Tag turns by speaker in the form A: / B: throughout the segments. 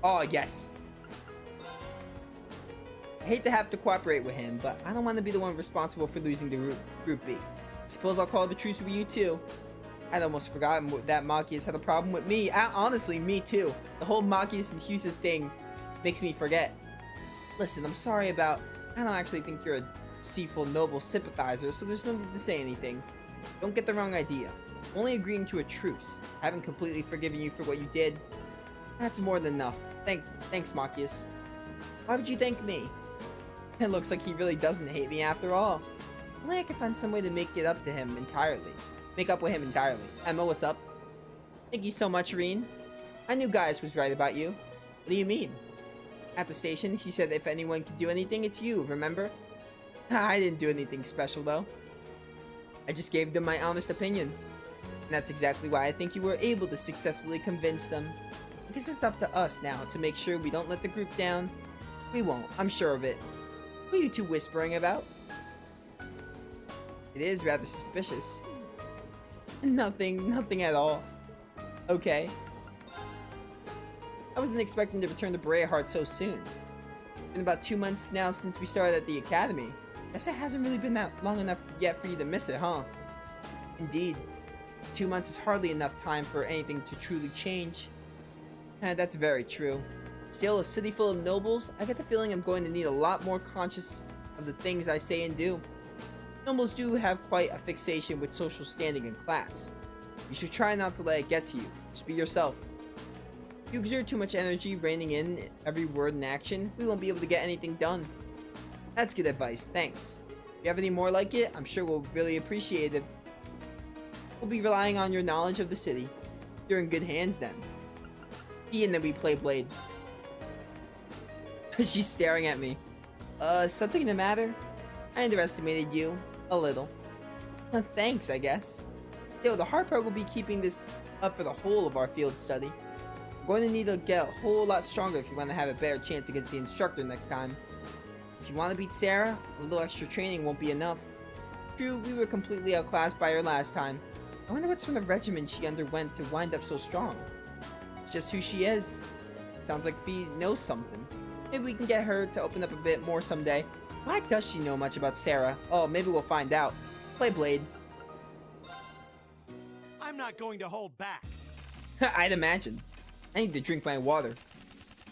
A: Oh, yes. I hate to have to cooperate with him, but I don't want to be the one responsible for losing the Group B. Suppose I'll call the truce with you too. I'd almost forgotten that Machias had a problem with me. Honestly, me too. The whole Machias and Huses thing makes me forget. Listen, I'm sorry about... I don't actually think you're a deceitful, noble sympathizer, so there's no need to say anything. Don't get the wrong idea. Only agreeing to a truce. I haven't completely forgiven you for what you did. That's more than enough. Thanks, Machias. Why would you thank me? It looks like he really doesn't hate me after all. Only I can find some way to make it up to him entirely. Make up with him entirely. Emma, what's up? Thank you so much, Reen. I knew Gaius was right about you. What do you mean? At the station, he said if anyone could do anything, it's you, remember? I didn't do anything special, though. I just gave them my honest opinion. And that's exactly why I think you were able to successfully convince them. I guess it's up to us now to make sure we don't let the group down. We won't, I'm sure of it. What are you two whispering about? It is rather suspicious. Nothing at all. Okay. I wasn't expecting to return to Albarea so soon. It's been about 2 months now since we started at the academy. Guess it hasn't really been that long enough yet for you to miss it, huh? Indeed. 2 months is hardly enough time for anything to truly change. That's very true. Still, a city full of nobles, I get the feeling I'm going to need a lot more conscious of the things I say and do. Nobles do have quite a fixation with social standing and class. You should try not to let it get to you. Just be yourself. If you exert too much energy reining in every word and action, we won't be able to get anything done. That's good advice, thanks. If you have any more like it, I'm sure we'll really appreciate it. We'll be relying on your knowledge of the city. You're in good hands then. And then we play Blade. She's staring at me. Something the matter? I underestimated you. A little. Thanks, I guess. Yo, the hard part will be keeping this up for the whole of our field study. We're going to need to get a whole lot stronger if you want to have a better chance against the instructor next time. If you want to beat Sarah, a little extra training won't be enough. True, we were completely outclassed by her last time. I wonder what sort of regimen she underwent to wind up so strong. It's just who she is. Sounds like Fee knows something. Maybe we can get her to open up a bit more someday. Why does she know much about Sarah? Oh, maybe we'll find out. Play Blade.
B: I'm not going to hold back.
A: I'd imagine. I need to drink my water.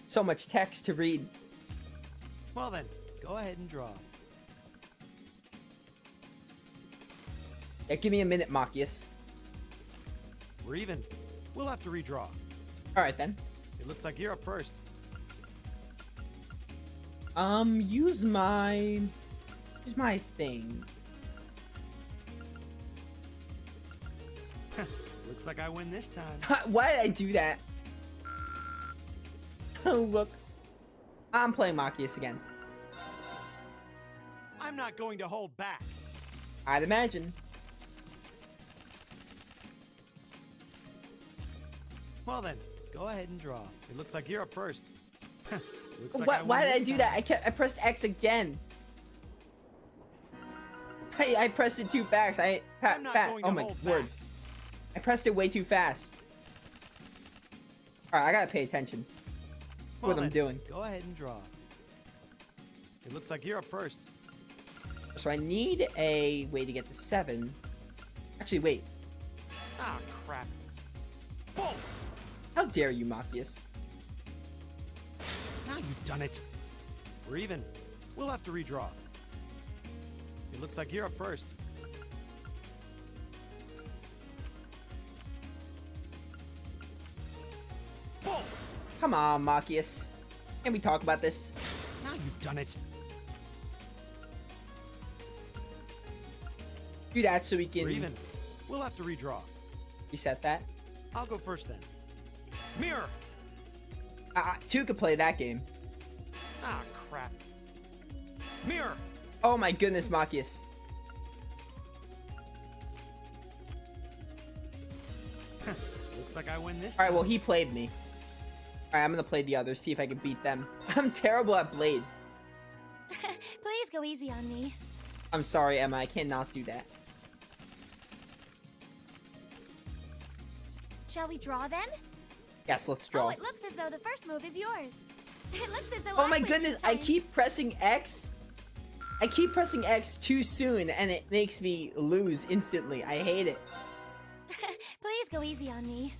A: So much text to read.
B: Well then, go ahead and draw.
A: Yeah, give me a minute, Machias.
B: We're even. We'll have to redraw.
A: Alright then.
B: It looks like you're up first.
A: Use my thing.
B: Looks like I win this time.
A: Why did I do that? Looks. I'm playing Machias again.
B: I'm not going to hold back.
A: I'd imagine.
B: Well then, go ahead and draw. It looks like you're up first. Looks like
A: Why did I
B: this
A: do
B: time.
A: that? I pressed X again. I pressed it too fast.
B: I'm not going to
A: oh my
B: hold back.
A: words. I pressed it way too fast. Alright, I gotta pay attention to
B: Well
A: what I'm
B: then,
A: doing.
B: Go ahead and draw. It looks like you're up first.
A: So I need a way to get to 7. Actually, wait.
B: Ah, crap. Boom!
A: How dare you, Machias?
B: Now you've done it. We're even. We'll have to redraw. It looks like you're up first. Boom!
A: Come on, Machias. Can we talk about this?
B: Now you've done it.
A: Do that so we
B: We're
A: can
B: even. We'll have to redraw.
A: reset that.
B: I'll go first then. Mirror!
A: 2 could play that game.
B: Ah, crap. Mirror!
A: Oh my goodness, Machias.
B: Looks like I win this
A: Alright,
B: time.
A: well, he played me. Alright, I'm gonna play the others, see if I can beat them. I'm terrible at Blade.
C: Please go easy on me.
A: I'm sorry, Emma, I cannot do that.
C: Shall we draw then?
A: Yes, let's
C: Oh,
A: draw.
C: it looks as though the first move is yours. It looks as though
A: Oh
C: I
A: my
C: win
A: goodness,
C: this
A: I
C: time.
A: keep pressing X. I keep pressing X too soon, and it makes me lose instantly. I hate it.
C: Please go easy on me.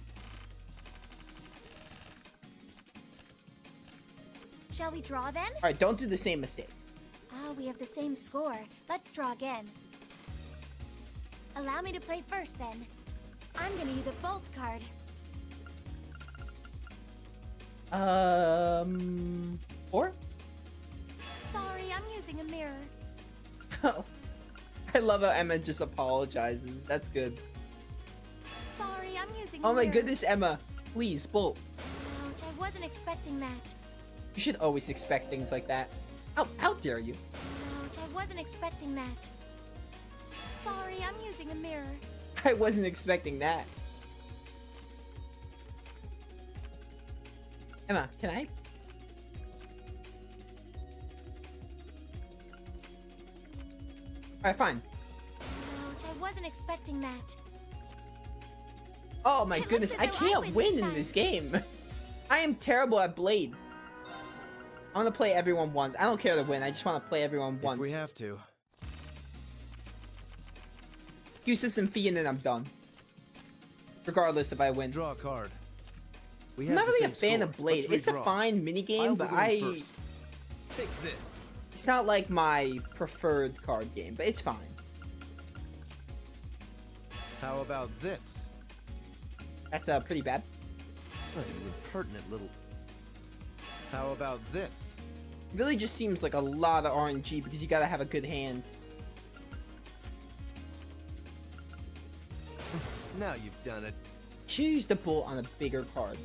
C: Shall we draw then?
A: Alright, don't do the same mistake.
C: Ah, we have the same score. Let's draw again. Allow me to play first then. I'm gonna use a bolt card.
A: 4?
C: Sorry, I'm using a mirror.
A: Oh. I love how Emma just apologizes. That's good.
C: Sorry, I'm using a
A: Oh my
C: mirror.
A: goodness, Emma. Please, bolt.
C: Ouch, I wasn't expecting that.
A: You should always expect things like that. How dare you?
C: Ouch, I wasn't expecting that. Sorry, I'm using a mirror.
A: I wasn't expecting that. Emma, can I? Alright, fine.
C: Ouch, I wasn't expecting that.
A: Oh my
C: It looks
A: goodness,
C: as
A: I
C: though I
A: can't
C: win
A: win
C: this
A: in
C: time.
A: this game. I am terrible at Blade. I want to play everyone once. I don't care to win, I just want to play everyone once.
B: If we have to.
A: Use this and fee and then I'm done. Regardless if I win.
B: Draw a card. We
A: I'm
B: have
A: not
B: the
A: really a
B: same
A: fan
B: score.
A: of Blade.
B: Let's
A: It's a
B: redraw.
A: fine minigame,
B: I'll
A: but
B: begin first. Take this.
A: it's not like my preferred card game, but it's fine.
B: How about this?
A: That's pretty bad.
B: Oh, you impertinent little. How about this?
A: It really just seems like a lot of RNG because you gotta have a good hand.
B: Now you've done it.
A: Choose the bull on a bigger card.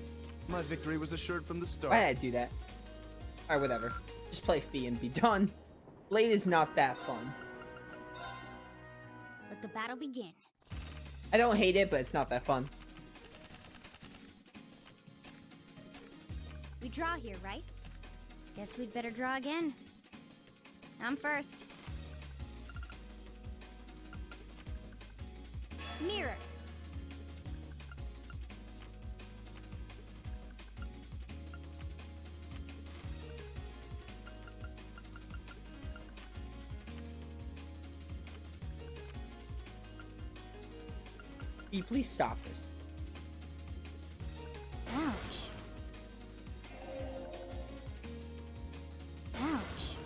B: My victory was assured from the start.
A: Why did I do that? Alright, whatever. Just play Fee and be done. Blade is not that fun.
D: Let the battle begin.
A: I don't hate it, but it's not that fun.
D: We draw here, right? Guess we'd better draw again. I'm first. Mirror.
A: Fee, please stop this.
D: Ouch. Ouch.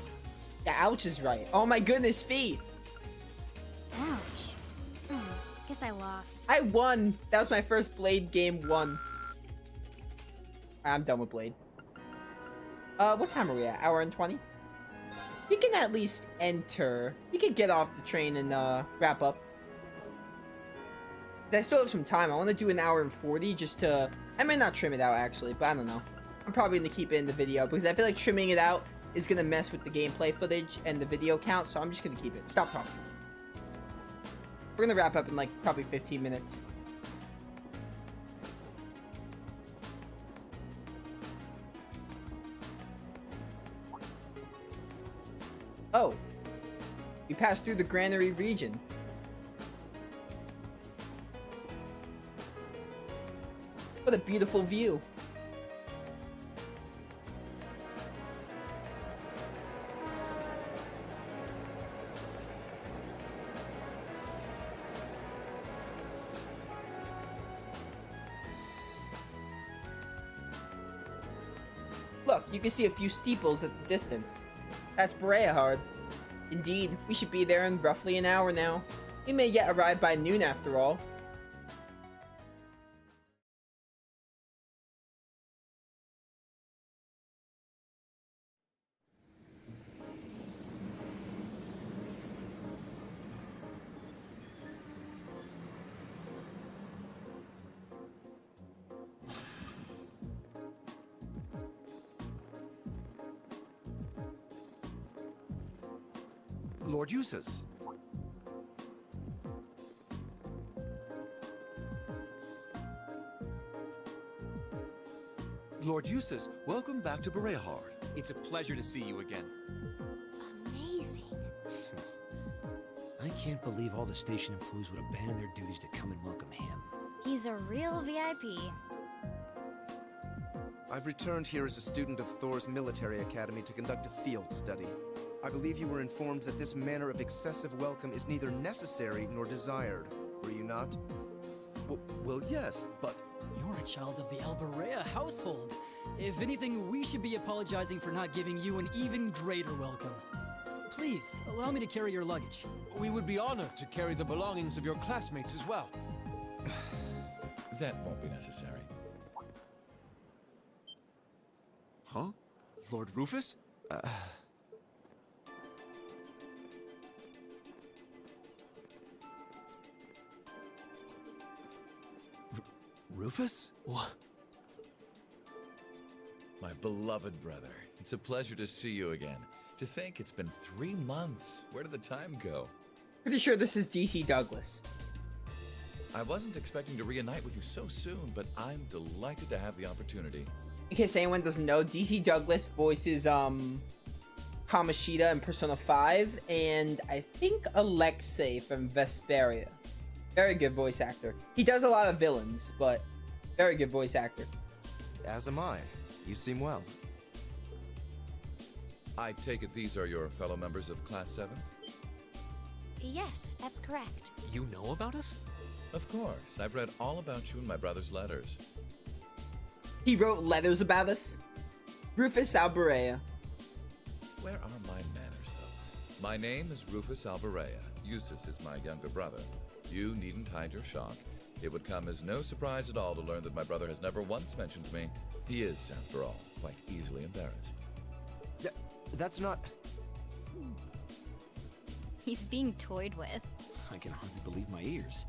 A: Yeah, ouch is right. Oh my goodness, Fee!
D: Ouch. Guess I lost.
A: I won! That was my first Blade game won. I'm done with Blade. What time are we at? Hour and 20? We can at least enter. We can get off the train and, wrap up. I still have some time. I want to do an hour and 40 just to... I may not trim it out, actually, but I don't know. I'm probably going to keep it in the video because I feel like trimming it out is going to mess with the gameplay footage and the video count, so I'm just going to keep it. Stop talking. We're going to wrap up in, like, probably 15 minutes. Oh. We passed through the granary region. What a beautiful view. Look, you can see a few steeples at the distance. That's Berea. Indeed, we should be there in roughly an hour now. We may yet arrive by noon after all.
B: Lord Eustace. Lord Eustace, welcome back to Berea.
E: It's a pleasure to see you again.
C: Amazing.
F: I can't believe all the station employees would abandon their duties to come and welcome him.
D: He's a real VIP.
G: I've returned here as a student of Thor's military academy to conduct a field study. I believe you were informed that this manner of excessive welcome is neither necessary nor desired. Were you not? Well, yes, but...
H: You're a child of the Albarea household. If anything, we should be apologizing for not giving you an even greater welcome. Please, allow me to carry your luggage.
I: We would be honored to carry the belongings of your classmates as well.
J: That won't be necessary.
E: Huh? Lord Rufus?
G: Rufus?
E: What?
J: My beloved brother, it's a pleasure to see you again. To think it's been 3 months. Where did the time go?
A: Pretty sure this is DC Douglas.
J: I wasn't expecting to reunite with you so soon, but I'm delighted to have the opportunity.
A: In case anyone doesn't know, DC Douglas voices Kamoshida in Persona 5, and I think Alexei from Vesperia. Very good voice actor. He does a lot of villains, but very good voice actor.
G: As am I. You seem well.
J: I take it these are your fellow members of Class 7?
C: Yes, that's correct.
E: You know about us?
J: Of course. I've read all about you in my brother's letters.
A: He wrote letters about us. Rufus Albarea.
J: Where are my manners, though? My name is Rufus Albarea. Eustace is my younger brother. You needn't hide your shock. It would come as no surprise at all to learn that my brother has never once mentioned me. He is, after all, quite easily embarrassed.
G: That's not...
D: He's being toyed with.
F: I can hardly believe my ears.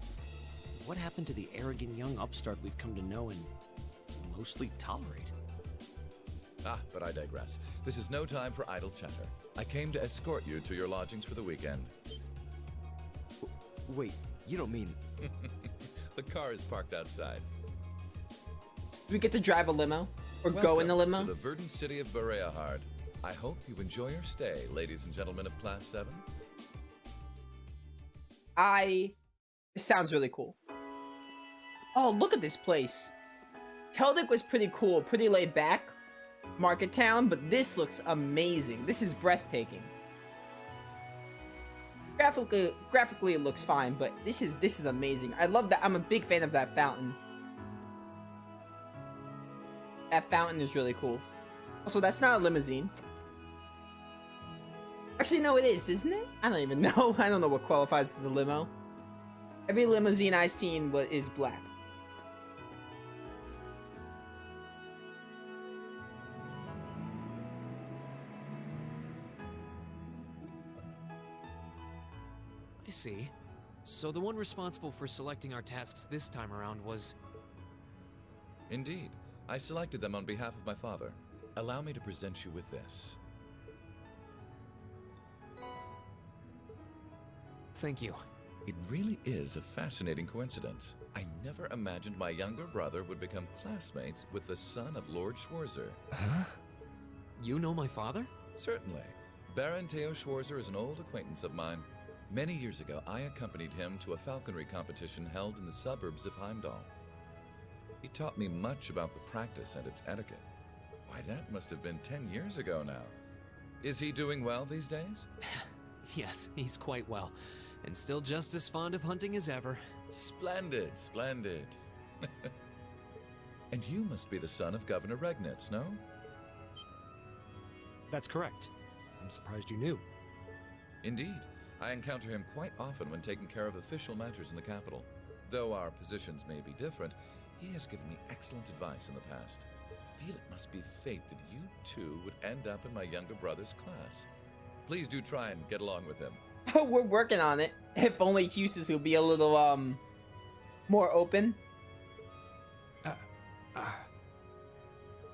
F: What happened to the arrogant young upstart we've come to know and mostly tolerate?
J: But I digress. This is no time for idle chatter. I came to escort you to your lodgings for the weekend.
G: Wait, you don't mean...
J: The car is parked outside.
A: Do we get to drive a limo? Or
J: Welcome
A: go in the limo?
J: to the verdant city of Bereahard. I hope you enjoy your stay, ladies and gentlemen of Class 7.
A: This sounds really cool. Oh, look at this place. Keldic was pretty cool, pretty laid back. Market town, but this looks amazing. This is breathtaking. Graphically it looks fine, but this is amazing. I love that. I'm a big fan of that fountain. That fountain is really cool. Also, that's not a limousine. Actually, no, it is, isn't it? I don't even know. I don't know what qualifies as a limo. Every limousine I've seen is black.
E: I see. So the one responsible for selecting our tasks this time around was...
J: Indeed. I selected them on behalf of my father. Allow me to present you with this.
E: Thank you.
J: It really is a fascinating coincidence. I never imagined my younger brother would become classmates with the son of Lord Schwarzer.
E: Huh? You know my father?
J: Certainly. Baron Theo Schwarzer is an old acquaintance of mine. Many years ago, I accompanied him to a falconry competition held in the suburbs of Heimdall. He taught me much about the practice and its etiquette. Why, that must have been 10 years ago now. Is he doing well these days?
E: Yes, he's quite well. And still just as fond of hunting as ever.
J: Splendid, splendid. And you must be the son of Governor Regnitz, no?
F: That's correct. I'm surprised you knew.
J: Indeed. I encounter him quite often when taking care of official matters in the capital. Though our positions may be different, he has given me excellent advice in the past. I feel it must be fate that you two would end up in my younger brother's class. Please do try and get along with him.
A: Oh, we're working on it. If only Eustace would be a little, more open.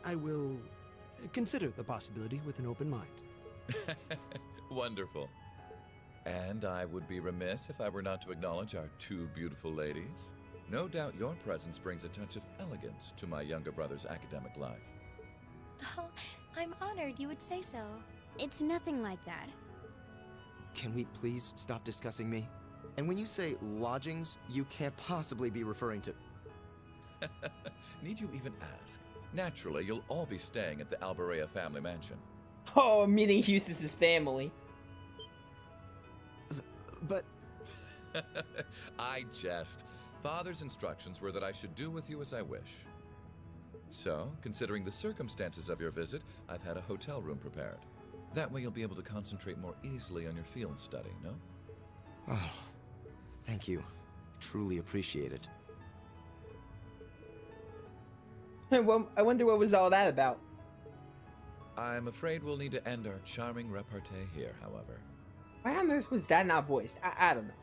F: I will consider the possibility with an open mind.
J: Wonderful. And I would be remiss if I were not to acknowledge our two beautiful ladies. No doubt your presence brings a touch of elegance to my younger brother's academic life.
C: Oh, I'm honored you would say so.
D: It's nothing like that.
G: Can we please stop discussing me? And when you say lodgings, you can't possibly be referring to...
J: Need you even ask? Naturally, you'll all be staying at the Albarea family mansion.
A: Oh, meeting Eustace's family.
G: But
J: I jest. Father's instructions were that I should do with you as I wish. So, considering the circumstances of your visit, I've had a hotel room prepared. That way you'll be able to concentrate more easily on your field study, no?
G: Oh, thank you. I truly appreciate it.
A: Well, I wonder what was all that about.
J: I'm afraid we'll need to end our charming repartee here, however.
A: Why on earth was that not voiced? I don't know.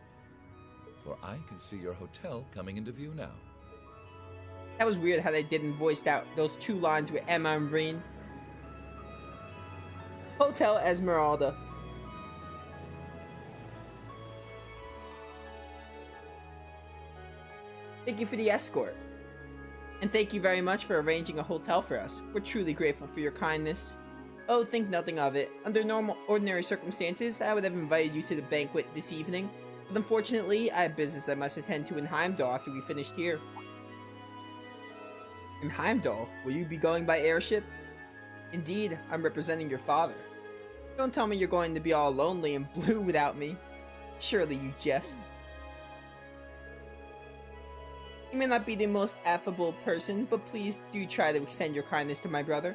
J: For I can see your hotel coming into view now.
A: That was weird how they didn't voice out those two lines with Emma and Breen. Hotel Esmeralda. Thank you for the escort. And thank you very much for arranging a hotel for us. We're truly grateful for your kindness. Oh, think nothing of it. Under ordinary circumstances, I would have invited you to the banquet this evening. But unfortunately, I have business I must attend to in Heimdall after we finished here. In Heimdall? Will you be going by airship? Indeed, I'm representing your father. Don't tell me you're going to be all lonely and blue without me. Surely you jest. You may not be the most affable person, but please do try to extend your kindness to my brother.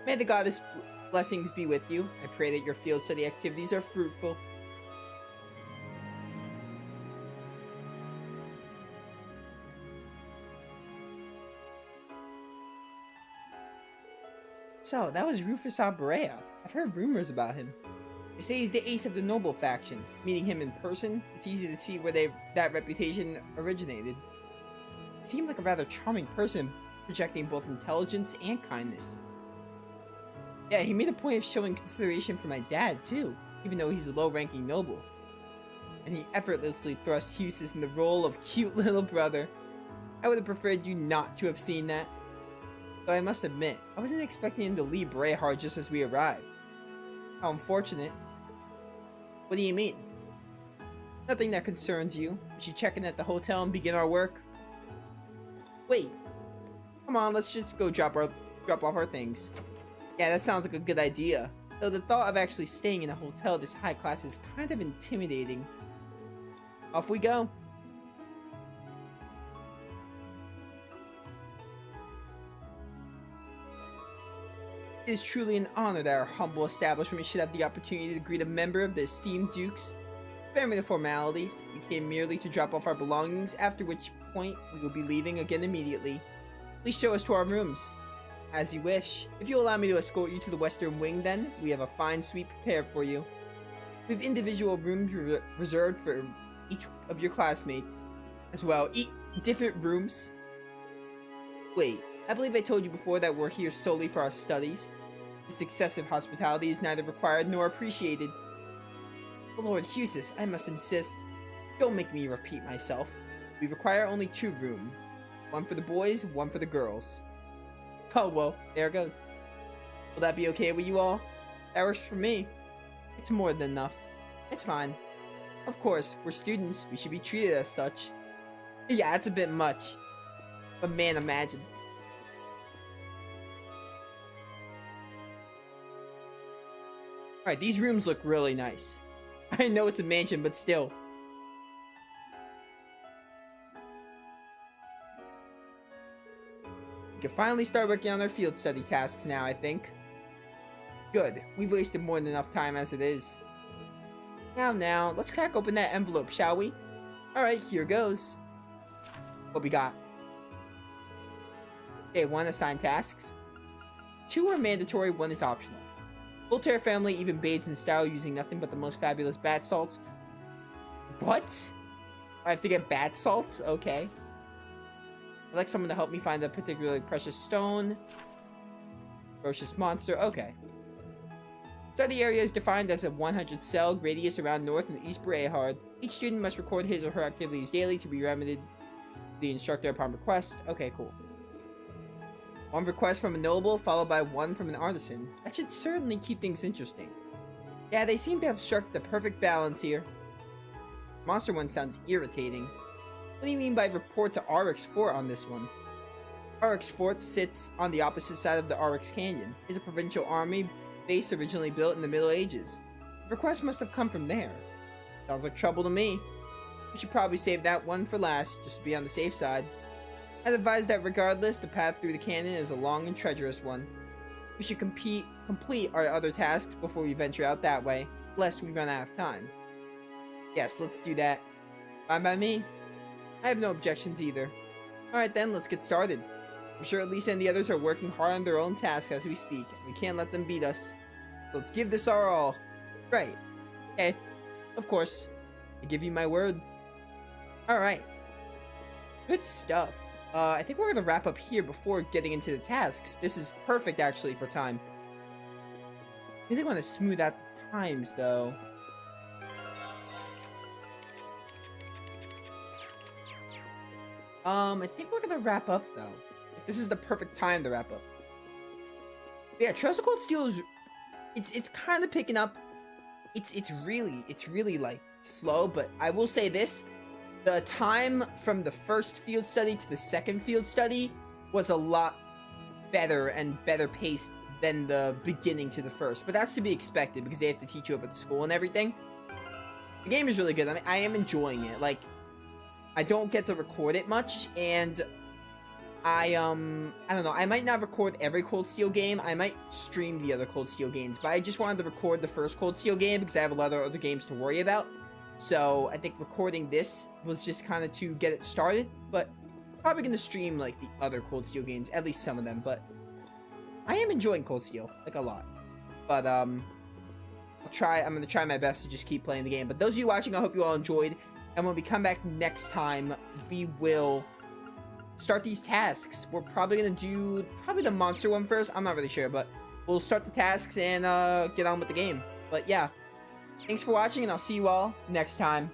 A: May the goddess' blessings be with you. I pray that your field study activities are fruitful. So, that was Rufus Albarea. I've heard rumors about him. They say he's the ace of the noble faction. Meeting him in person, it's easy to see where that reputation originated. He seemed like a rather charming person, projecting both intelligence and kindness. Yeah, he made a point of showing consideration for my dad, too, even though he's a low-ranking noble. And he effortlessly thrust Eustace in the role of cute little brother. I would have preferred you not to have seen that. Though I must admit, I wasn't expecting him to leave Brayhard just as we arrived. How unfortunate. What do you mean? Nothing that concerns you. We should check in at the hotel and begin our work. Wait. Come on, let's just go drop off our things. Yeah, that sounds like a good idea. Though the thought of actually staying in a hotel this high class is kind of intimidating. Off we go. It is truly an honor that our humble establishment should have the opportunity to greet a member of the esteemed Dukes. Spare me the formalities. We came merely to drop off our belongings, after which point we will be leaving again immediately. Please show us to our rooms. As you wish. If you allow me to escort you to the western wing, then, we have a fine suite prepared for you. We have individual rooms reserved for each of your classmates. As well, different rooms. Wait, I believe I told you before that we're here solely for our studies. This excessive hospitality is neither required nor appreciated. Oh, Lord Eustace, I must insist. Don't make me repeat myself. We require only 2 rooms. One for the boys, one for the girls. Oh, well, there it goes. Will that be okay with you all? That works for me. It's more than enough. It's fine. Of course, we're students. We should be treated as such. Yeah, it's a bit much. But man, imagine. Alright, these rooms look really nice. I know it's a mansion, but still. We can finally start working on our field study tasks now, I think. Good. We've wasted more than enough time as it is. Now, let's crack open that envelope, shall we? Alright, here goes. What we got? Okay, 1 assigned tasks. 2 are mandatory, 1 is optional. Voltaire family even bathes in style using nothing but the most fabulous bath salts. What? I have to get bath salts? Okay. I'd like someone to help me find a particularly precious stone. Ferocious monster. Okay. Study area is defined as a 100 cell radius around North and East Brayhard. Each student must record his or her activities daily to be remedied to the instructor upon request. Okay, cool. 1 request from a noble, followed by 1 from an artisan. That should certainly keep things interesting. Yeah, they seem to have struck the perfect balance here. Monster one sounds irritating. What do you mean by report to RX4 on this one? Oryx Fort sits on the opposite side of the Oryx Canyon. It's a provincial army base originally built in the Middle Ages. The request must have come from there. Sounds like trouble to me. We should probably save that one for last, just to be on the safe side. I'd advise that regardless, the path through the canyon is a long and treacherous one. We should complete our other tasks before we venture out that way, lest we run out of time. Yes, let's do that. Fine by me. I have no objections either. Alright then, let's get started. I'm sure Elisa and the others are working hard on their own tasks as we speak, and we can't let them beat us. So let's give this our all. Right. Okay. Of course. I give you my word. Alright. Good stuff. I think we're gonna wrap up here before getting into the tasks. This is perfect, actually, for time. I really want to smooth out the times, though. I think we're gonna wrap up, though. This is the perfect time to wrap up. But yeah, Trails of Cold Steel is... It's kind of picking up. It's really, like, slow, but I will say this. The time from the first field study to the second field study was a lot better and better paced than the beginning to the first. But that's to be expected because they have to teach you up at school and everything. The game is really good. I mean, I am enjoying it. Like, I don't get to record it much, and I don't know. I might not record every Cold Steel game. I might stream the other Cold Steel games, but I just wanted to record the first Cold Steel game because I have a lot of other games to worry about. So I think recording this was just kind of to get it started, but probably going to stream like the other Cold Steel games, at least some of them, but I am enjoying Cold Steel, like a lot. But I'm going to try my best to just keep playing the game. But those of you watching, I hope you all enjoyed, and when we come back next time, we will start these tasks. We're probably going to do the monster one first. I'm not really sure, but we'll start the tasks and get on with the game. But yeah. Thanks for watching, and I'll see you all next time.